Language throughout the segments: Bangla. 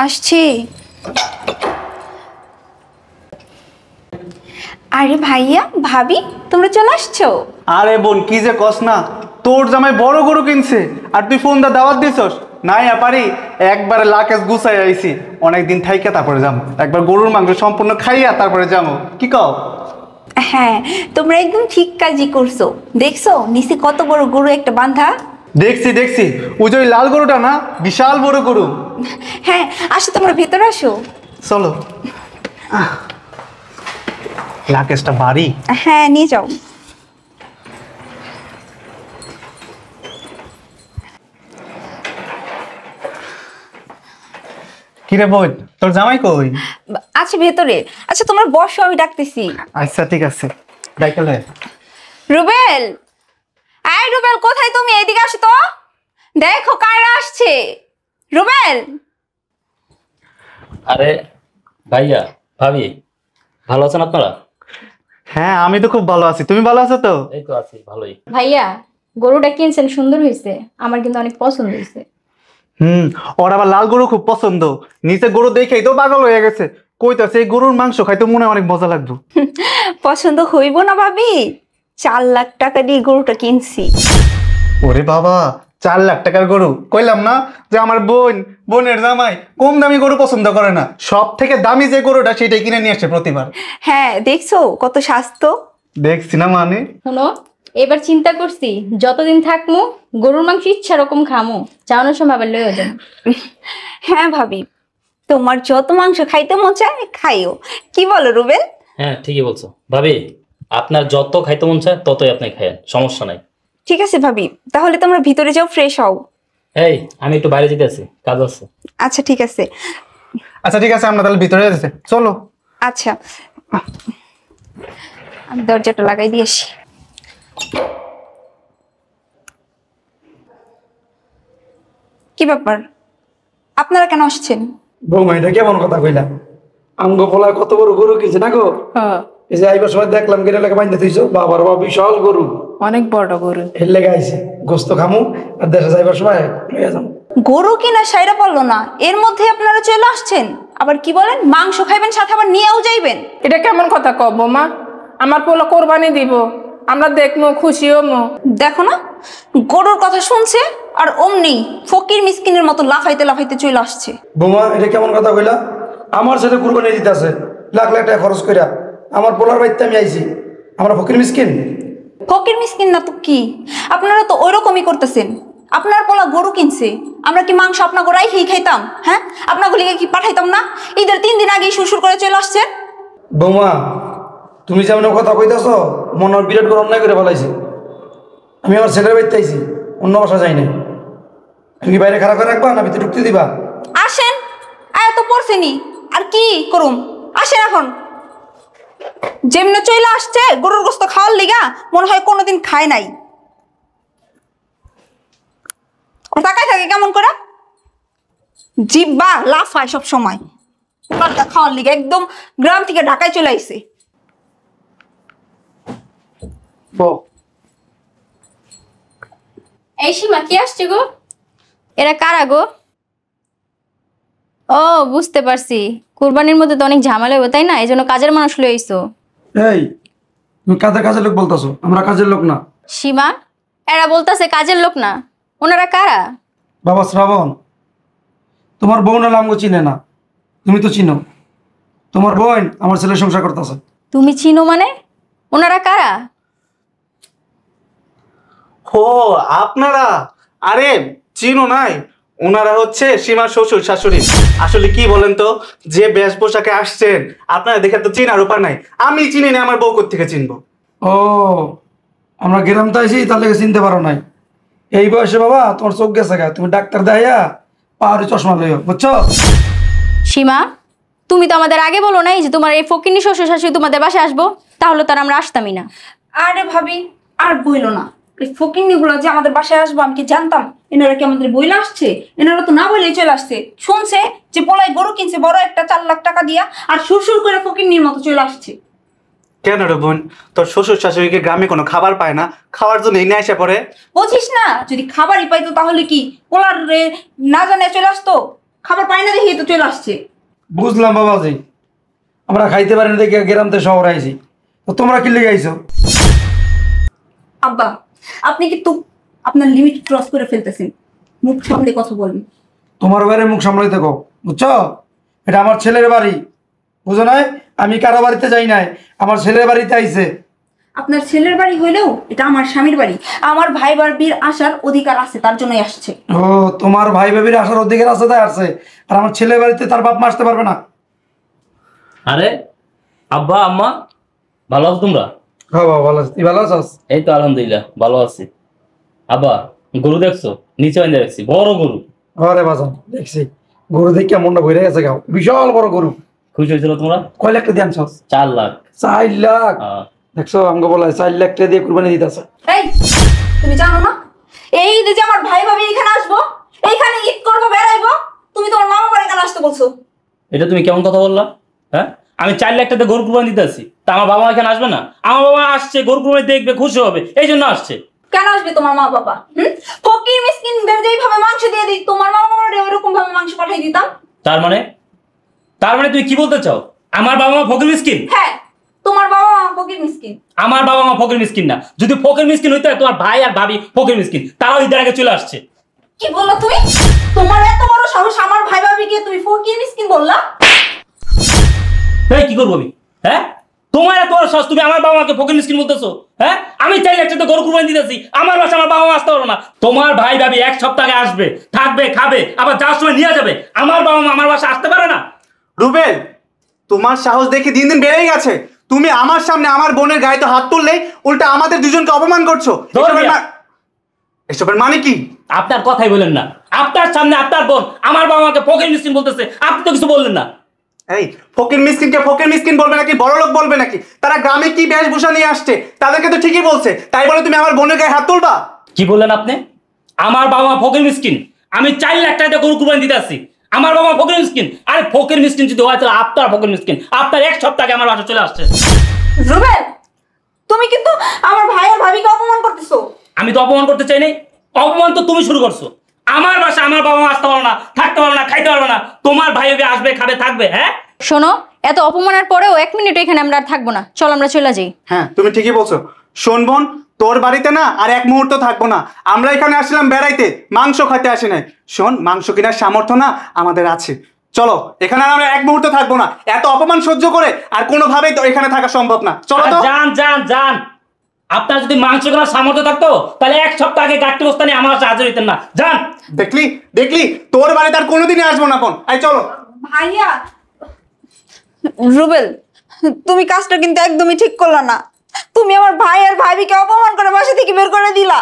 আসছি। আরে ভাইয়া ভাবি তোমরা চলে আসছো? আরে বোন কি যে কস না, তোর জামাই বড় গরু কিনছে আর তুই ফোন দা দাওয়াত দিছস। নাই পারি একবারে লাকেশ গুছাই আইছি, অনেকদিন থাইকা তারপরে যাবো, একবার গরুর মাংস সম্পূর্ণ খাইয়া তারপরে যাবো। কি কও? হ্যাঁ তোমরা একদম ঠিক কাজই করছো। দেখছো নিচে কত বড় গরু একটা বান্ধা? দেখছি দেখছি, ওই যে ওই লাল গরুটা না, বিশাল বড় গরু। হ্যাঁ আসো তোমরা ভেতরে আসো। চলো। লাকেশটা বাড়ি। হ্যাঁ নিয়ে যাও। কিরে বোন, তোর জামাই কই? আচ্ছা ভেতরে। আচ্ছা তোমরা বসো, আমি ডাকতেছি। আচ্ছা ঠিক আছে, ডাইকালে। রুবেল, আয় রুবেল, কোথায় তুমি? এইদিকে আসো তো, দেখো কারা আসছে। রুবেল। আরে ভাইয়া ভাবি, ভালো আছেন আপনারা? হ্যাঁ আমি তো খুব ভালো আছি, তুমি ভালো আছো তো? এই তো আছি ভালোই। ভাইয়া গরুটা কিনছেন, সুন্দর হয়েছে, আমার কিন্তু অনেক পছন্দ হয়েছে। ওর আবার লাল গরু খুব পছন্দ, নিচে গরু দেখেই তো পাগল হয়ে গেছে, কইতাছে এই গরুর মাংস খাইতে মনে হয় অনেক মজা লাগবে। পছন্দ হইব না ভাবি? 4 লাখ টাকা দিয়ে গরুটা কিনছি। ওরে বাবা, 4 লাখ টাকার গরু! কইলাম না যে আমার বোনের জামাই কম দামি গরু পছন্দ করে না, সব থেকে দামি যে গরুটা সেটাই কিনে নিয়ে আসে প্রতিবার। হ্যাঁ দেখছো কত স্বাস্থ্য। দেখছি না মানে। শোনো, এবার চিন্তা করছি যতদিন থাকমু গরুর মাংস ইচ্ছা রকম খামু, চাওয়ানোর সময় আবার লইও যান। হ্যাঁ ভাবি, তোমার যত মাংস খাইতে মন চায় খাইও। কি বলো রুবেল? হ্যাঁ ঠিকই বলছো ভাবি, আপনার যত খাইতে মন চায় ততই আপনি খায়েন, সমস্যা নাই। ঠিক আছে ভাবি, তাহলে তোমরা ভিতরে যাও, ফ্রেশ হও। এই আমি একটু বাইরে যেতে আছি, কাজ আছে। আচ্ছা ঠিক আছে। আচ্ছা ঠিক আছে, আমরা তাহলে ভিতরে যেতেছি, চলো। আচ্ছা আমি দরজাটা লাগাই দিয়ে আসি। কি ব্যাপার, আপনারা কেন আসছেন? বৌমা এটা কেমন কথা কইলা? আমগো পোলায় কত বড় গরু কিনছে না গো? এই যে আইবার সময় দেখলাম গেলে লেগে বাইন্দা থইছো, বাবার বাবা বিশাল গরু, অনেক বড় গরু। এর লেগে আইছে গোস্ত খামু আর দেশে যাইবার সময় লইয়া যাবো। গরু কিনা সাইরা পারলো না, এর মধ্যে আপনারা চলে আসছেন। আবার কি বলেন মাংস খাইবেন, সাথে আবার নিয়েও যাইবেন? এটা কেমন কথা কব বৌমা? আমার পোলা কোরবানি দিব, আমরা দেখবো, খুশি হমো। দেখো না, গরুর কথা শুনছে আর অমনি ফকির মিসকিনের মতো লাফাইতে লাফাইতে চলে আসছে। বৌমা এটা কেমন কথা কইলা? আমার ছেলে কুরবানি দিতেছে লাখ লাখ টাকা খরচ কইরা, আমার পোলার বাড়িতে আমি আইছি, আমরা ফকির মিসকিন? ফকির মিসকিন না তো কি, আপনারা তো ওই রকমই করতেছেন। আপনার পোলা গরু কিনছে, আমরা কি মাংস আপনার গোড়াই খেয়ে খাইতাম? হ্যাঁ আপনার গুলিকে কি পাঠাইতাম না? ঈদের 3 দিন আগেই শ্বশুর করে চলে আসছেন। বৌমা তুমি যেমন কথা কইতাছ মনে হয় বিরাট বড় অন্যায় করে ফেলাইছি। আমি আমার ছেলের বাড়িতে আইছি, অন্য বাসা যাই নাই। তুমি কি বাইরে খারাপ করে রাখবা না ভিতরে ঢুকতে দিবা? আসেন, আয় তো পড়ছেনি, আর কি করুম? আসেন এখন। যেমনে চলে আসছে গরুর গোস্ত খাওয়ার লিগা, মনে হয় কোনোদিন খায় নাই। ওর তাকায় থাকে কেমন করে, জিব্বা লাফায় সব সময়। ওটা খাওয়ার লিগা একদম গ্রাম থেকে ঢাকায় চলে আইছে। এই সীমা, কি আসছে গো? এরা কারা গো? ও বুঝতে পারছি, কুরবানির মধ্যে তো অনেক ঝামেলা হবে তাই না, এই জন্য কাজের মানুষ লই আইছো। এই তুমি কাজের লোক বলতাছো, আমরা কাজের লোক না। সীমা, এরা বলতাছে কাজের লোক না, ওনারা কারা? বাবা শ্রাবণ, তোমার বোন হলে আমাকে চিনে না, তুমি তো চিনো। তোমার বোন আমার ছেলে সংসার করতেছে। তুমি চিনো মানে? ওনারা কারা? ও আপনারা, আরে চিনো নাই, ওনারা হচ্ছে সীমার শ্বশুর শাশুড়ি। আসলে কি বলেন তো, যে বেশ পোশাকে আসছেন আপনারা দেখে তো চিনার উপায় নাই। আমি চিনি না, আমার বউ কোত্থেকে চিনবো? ও আমরা গ্রাম তো আইছি, তার লেগে চিনতে পারো নাই। এই বয়সে বাবা তোমার চোখ গেছে গা, তুমি ডাক্তার দেখাইয়া পাহাড়ি চশমা লইও, বুঝছো? সীমা, তুমি তো আমাদের আগে বলো নাই যে তোমার এই ফকিন্নি শ্বশুর শাশুড়ি তোমাদের বাসায় আসবো, তাহলে তার আমরা আসতামই না। আরে ভাবি আর বইলো না, এই ফকিন্নি গুলো যে আমাদের বাসায় আসবো আমি কি জানতাম? এনারা কি আমাদের বইলা আসছে? এনারা তো না বলেই চলে আসছে। শুনছে যে পোলাই গরু কিনছে বড় একটা 4 লাখ টাকা দিয়া, আর সুরসুর করে ফকিন্নির মতো চলে আসছে। কেন রে বোন, তোর শ্বশুর শাশুড়িকে গ্রামে কোনো খাবার পায় না, খাওয়ার জন্য এনে আসে পড়ে? বুঝিস না, যদি খাবারই পাইতো তাহলে কি পোলার না জানে চলে আসতো? খাবার পাই না দেখি তো চলে আসছে। বুঝলাম বাবাজি, আমরা খাইতে পারি না দেখে গ্রাম থেকে শহর আইছি, তো তোমরা কি লেগে আইছো? আব্বা আপনি কিন্তু আপনার লিমিট ক্রস করে ফেলতেছেন, মুখ সামলে কথা বলবেন। তোমার বাইরে মুখ সামলাইতে কও, বুঝছো? এটা আমার ছেলের বাড়ি, বুঝো নাই? আমি কারো বাড়িতে যাই নাই, আমার ছেলের বাড়িতে আইছে। আপনার ছেলের বাড়ি হইলেও এটা আমার স্বামীর বাড়ি, আমার ভাই ভাবির আসার অধিকার আছে, তার জন্যই আসছে। ও, তোমার ভাই ভাবির আসার অধিকার আছে তাই আসছে, আর আমার ছেলের বাড়িতে তার বাপ মা আসতে পারবে না। আরে আব্বা আম্মা ভালো আছো তোমরা? হ্যাঁ বাবা, ভালো আছি। তুই ভালো আছিস? এই তো আলহামদুলিল্লাহ ভালো আছি। আব্বা গরু দেখছো? নিচে বাইন্দা দেখছি, বড় গরু। আরে বাজান দেখছি, গরু দেখে মনটা ভরে গেছে, গাও বিশাল বড় গরু। খুশি হয়েছিল তোমরা? কয় লাখ টাকা দিয়ে আনছস? 4 লাখ। 4 লাখ? হ্যাঁ। দেখছো আমাকে বলা 4 লাখ টাকা দিয়ে কুরবানি দিতেছে। এই তুমি জানো না এই ঈদে যে আমার ভাই ভাবি এখানে আসবো, এইখানে ঈদ করবো, বেড়াইবো, তুমি তোমার মামা বাড়ি এখানে আসতে বলছো? এটা তুমি কেমন কথা বললা? হ্যাঁ, আমি 4 লাখ টাকা গরু কুরবানি দিতে আসি, তা আমার বাবা এখানে আসবে না? আমার বাবা আসছে, গরু কুরবানি দেখবে, খুশি হবে, এই জন্য আসছে। কেন আসবে তোমার মা বাবা? ফকির মিসকিনদের যেইভাবে মাংস দিয়ে দিই, তোমার মা বাবার ওরকম ভাবে মাংস পাঠিয়ে দিতাম। তার মানে তুমি কি বলতে চাও? আমার বাবা মা ফকির মিসকিন? হ্যাঁ, তোমার বাবা মা ফকির মিসকিন। আমার বাবা মা ফকির মিসকিন না। যদি ফকির মিসকিন হইতো তোমার ভাই আর ভাবি ফকির মিসকিন, তারাও ঈদের আগে চলে আসছে। কি বললা তুমি? তোমার এত বড় সাহস, আমার ভাই ভাবিকে তুমি ফকির মিসকিন বললা? এই কি করবো আমি? হ্যাঁ, তোমার এত বড় সাহস, তুমি আমার বাবা মাকে ফকির মিসকিন বলতেছো? হ্যাঁ, আমি 4 লাখ টাকা গরু কুরবানি দিতেছি, আমার বাসা আমার বাবা মা আসতে পারবো না। তোমার ভাই ভাবি 1 সপ্তাহ আগে আসবে, থাকবে, খাবে, আবার যাওয়ার সময় নিয়ে যাবে। আমার বাবা মা আমার বাসা আসতে পারে না। রুবেল, তোমার সাহস দেখে দিন দিন বেড়েই গেছে। তুমি আমার সামনে আমার বোনের গায়ে তো হাত তুললেই উল্টা আমাদের দুজনকে অপমান করছো। এসবের মানে কি? আপনার কথাই বলেন না। আপনার সামনে আপনার বোন আমার বাবা মাকে ফকির মিসকিন বলতেছে, আপনি তো কিছু বললেন না। এই ফকির মিসকিনকে ফকির মিসকিন বলবে নাকি বড় লোক বলবে নাকি? তারা গ্রামে কি বেশভূষা নিয়ে আসছে তাদেরকে তো ঠিকই বলছে, তাই বলে তুমি আমার বোনের গায়ে হাত তুলবা? কি বললেন আপনি? আমার বাবা মা ফকির মিসকিন, আমি 4 লাখ টাকা গরু কুরবানি দিতে আসছি, আমার বাবা ফকির মিসকিন? আরে ফকির মিসকিন যদি হয় তাহলে আপনার ফকির মিসকিন, আপনার 1 সপ্তাহ আগে আমার বাসা চলে আসছে। রুবেল, তুমি কিন্তু আমার ভাই আর ভাবিকে অপমান করতেছো। আমি তো অপমান করতে চাই নাই, অপমান তো তুমি শুরু করছো। আমার বাসা আমার বাবা মা আসতে পারবে না, থাকতে পারবে না, খাইতে পারবে না, তোমার ভাই আসবে, খাবে, থাকবে। হ্যাঁ শোনো, এত অপমানের পরেও 1 মিনিট এখানে আমরা আর থাকবো না, চল আমরা চলে যাই। হ্যাঁ তুমি ঠিকই বলছো। শোন বোন, তোর বাড়িতে না আর 1 মুহূর্ত থাকবো না। আমরা এখানে আসলাম বেড়াইতে, মাংস খাইতে আসি নাই। শোন, মাংস কেনার সামর্থ্য না আমাদের আছে। চলো, এখানে আর আমরা 1 মুহূর্ত থাকবো না। এত অপমান সহ্য করে আর কোনোভাবেই তো এখানে থাকা সম্ভব না। চলো তো। যান যান যান। আপনার যদি মাংস কেনার সামর্থ্য থাকতো তাহলে 1 সপ্তাহ আগে গাড়ি বস্তা নিয়ে আমার কাছে হাজির হইতেন না। যান। দেখলি দেখলি, তোর বাড়িতে আর কোনোদিনই আসবো না বোন। এই চলো। ভাইয়া, রুবেল, তুমি কাজটা কিন্তু একদমই ঠিক করলা না। তুমি আমার ভাই আর ভাবিকে অপমান করে বাসা থেকে বের করে দিলা।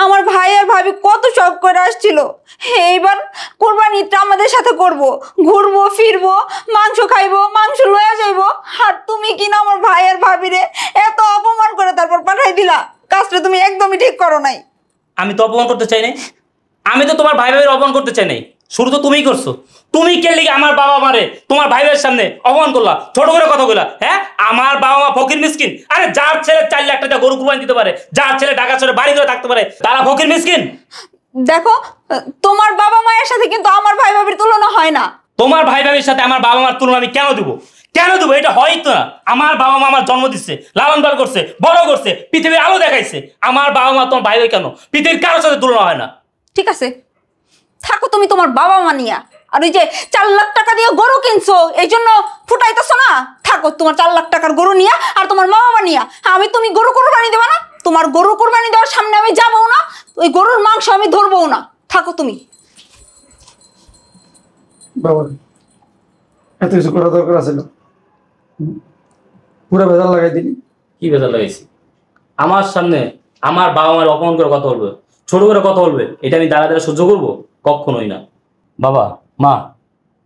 আমার ভাই আর ভাবি কত শখ করে আসছিল, এইবার কোরবানিটা আমাদের সাথে করব, ঘুরবো ফিরবো, মাংস খাইবো, মাংস লয়ে যাইবো, আর তুমি কিনা আমার ভাই আর ভাবিরে এত অপমান করে তারপর পাঠাই দিলা। কাজটা তুমি একদমই ঠিক করো নাই। আমি তো অপমান করতে চাই নাই, আমি তো তোমার ভাই ভাইয়ের অপমান করতে চাই নাই, শুরু তো তুমিই করছো। তুমি কে লিগে আমার বাবা মারে তোমার ভাই ভাইয়ের সামনে অপমান করলা, ছোট করে কথা বললা। হ্যাঁ, আমার বাবা মা ফকির মিসকিন? আরে যার ছেলে 4 লাখ টাকা গরু কুরবানি দিতে পারে, যার ছেলে ঢাকা শহরে বাড়ি করে থাকতে পারে, তারা ফকির মিসকিন? দেখো, তোমার বাবা মায়ের সাথে কিন্তু আমার ভাই ভাবির তুলনা হয় না। তোমার ভাই ভাবির সাথে আমার বাবা মার তুলনা আমি কেন দেবো? কেন দেবো? এটা হয় তো না। আমার বাবা মা আমার জন্ম দিচ্ছে, লালন পালন করছে, বড় করছে, পৃথিবীর আলো দেখাইছে। আমার বাবা মা তোমার ভাই ভাই কেন? পৃথিবীর কারোর সাথে তুলনা হয় না। ঠিক আছে, থাকো তুমি তোমার বাবা মা নিয়া। আর ওই যে 4 লাখ টাকা দিয়ে গরু কিনছো এই জন্য ফুটাইতেছো না, থাকো তোমার 4 লাখ টাকার গরু নিয়া আর তোমার মা বাবা নিয়া। তুমি গরু কোরবানি দেবা না? তোমার গরু কোরবানি দেওয়ার সামনে আমি যাবো না, ওই গরুর মাংস আমি ধরবো না। থাকো তুমি। বাবা, এত কিছু করা দরকার আছে না? পুরো ভেজাল লাগাই দিলি। কি বেজার লাগাইছি? আমার সামনে আমার বাবা মার অপমান করে কথা বলবে, ছোট করে কথা বলবে, এটা আমি দাঁড়া দাঁড়া সহ্য করবো? কখনোই না। বাবা মা,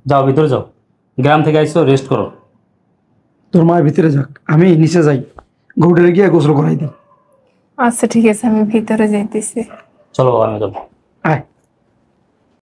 যাও ভিতরে যাও, গ্রাম থেকে আইসো, রেস্ট করো। তোর মায়ের ভিতরে যাক, আমি নিচে যাই, গরুটারে গিয়ে গোসল করাই দিই। আচ্ছা ঠিক আছে, আমি ভিতরে যাইতেছি। চলো বাবা, আমি যাবো। আয়।